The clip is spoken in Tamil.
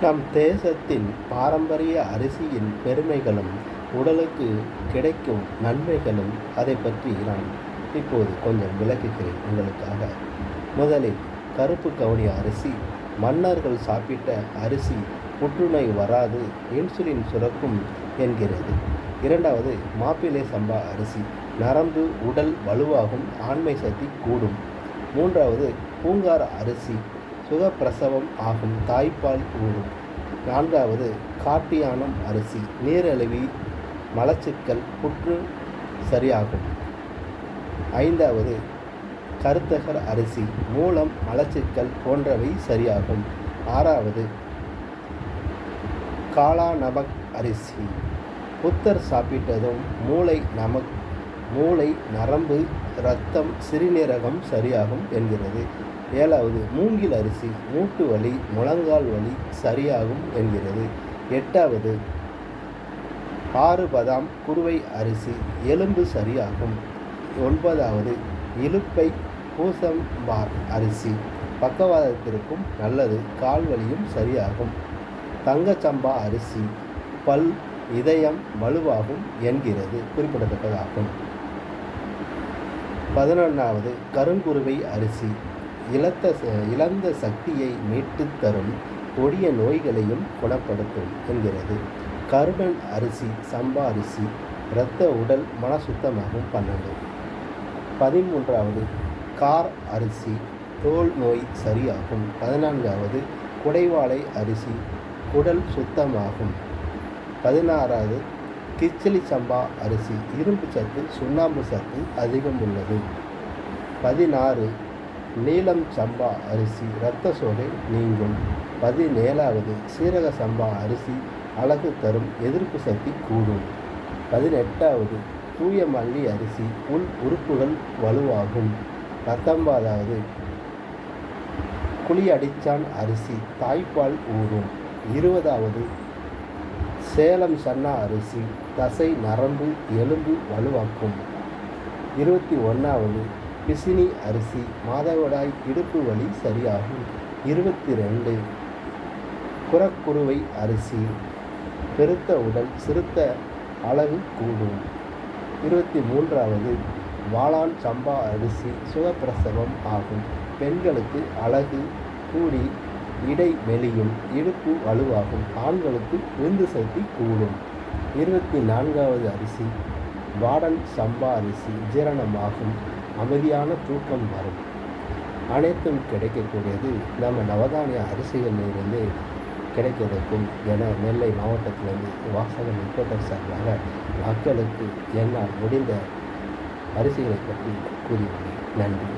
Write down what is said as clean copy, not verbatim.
நம் தேசத்தின் பாரம்பரிய அரிசியின் பெருமைகளும் உடலுக்கு கிடைக்கும் நன்மைகளும் அதை பற்றி நான் இப்போது கொஞ்சம் விளக்குகிறேன் உங்களுக்காக. முதலில் கருப்பு கவுனி அரிசி மன்னர்கள் சாப்பிட்ட அரிசி புற்றுநோய் வராது, இன்சுலின் சுரக்கும் என்கிறது. இரண்டாவது, மாப்பிள்ளை சம்பா அரிசி நரம்பு உடல் வலுவாகும், ஆண்மை சக்தி கூடும். மூன்றாவது, பூங்கார அரிசி சுகப்பிரசவம் ஆகும், தாய்ப்பால் ஊடும். நான்காவது, காட்டியானம் அரிசி நீரிழிவு, மலச்சிக்கல், புற்று சரியாகும். ஐந்தாவது, கருத்தகர் அரிசி மூலம், மலச்சிக்கல் போன்றவை சரியாகும். ஆறாவது, காலா நமக் அரிசி புத்தர் சாப்பிட்டதும் மூளை நரம்பு, இரத்தம், சிறுநீரகம் சரியாகும் என்கிறது. ஏழாவது, மூங்கில் அரிசி மூட்டு வலி, முழங்கால் வலி சரியாகும் என்கிறது. எட்டாவது, ஆறுபதாம் குருவை அரிசி எலும்பு சரியாகும். ஒன்பதாவது, இலுப்பை பூசம்பார் அரிசி பக்கவாதத்திற்கும் நல்லது, கால்வலியும் சரியாகும். தங்கச்சம்பா அரிசி பல், இதயம் வலுவாகும் என்கிறது, குறிப்பிடத்தக்கதாகும். 11வது, கருங்குருவை அரிசி இழந்த சக்தியை மீட்டு தரும், கொடிய நோய்களையும் குணப்படுத்தும் என்கிறது. கருடன் அரிசி சம்பா அரிசி இரத்த உடல் மன சுத்தமாகும். 13வது, கார் அரிசி தோல் நோய் சரியாகும். 14வது, குடைவாழை அரிசி குடல் சுத்தமாகும். 16வது, கிச்சிலி சம்பா அரிசி இரும்பு சத்து, சுண்ணாம்பு சத்து அதிகம் உள்ளது. 16, நீலம் சம்பா அரிசி இரத்த சோகை நீங்கும். 17வது, சீரக சம்பா அரிசி அழகு தரும், எதிர்ப்பு சக்தி கூடும். 18வது, தூய மல்லி அரிசி உள் உறுப்புகள் வலுவாகும். 19வது, குழியடிச்சான் அரிசி தாய்ப்பால் ஊறும். 20வது, சேலம் சன்னா அரிசி தசை, நரம்பு, எலும்பு வலுவாக்கும். 21வது, பிசினி அரிசி மாதவிடாய், இடுப்பு வலி சரியாகும். 22, குரக்குருவை அரிசி பெருத்த உடல், சிறுத்த அழகு கூடும். 23வது, வாளான் சம்பா அரிசி சுகப்பிரசவம் ஆகும், பெண்களுக்கு அழகு கூடி இடை மெலியும், இடுப்பு வலுவாகும், ஆண்களுக்கு விந்து சக்தி கூடும். 24வது அரிசி வாடன் சம்பா அரிசி ஜீரணமாகும், அமைதியான தூக்கம் வரும். அனைத்தும் கிடைக்கக்கூடியது நம்ம நவதானிய அரிசிகளிலிருந்து கிடைக்கிறதுக்கும் என நெல்லை மாவட்டத்திலிருந்து வாசகன் இன்ஸ்பெக்டர் சார்பாக மக்களுக்கு என்னால் முடிந்த அரிசிகளை பற்றி கூறியுள்ளேன். நன்றி.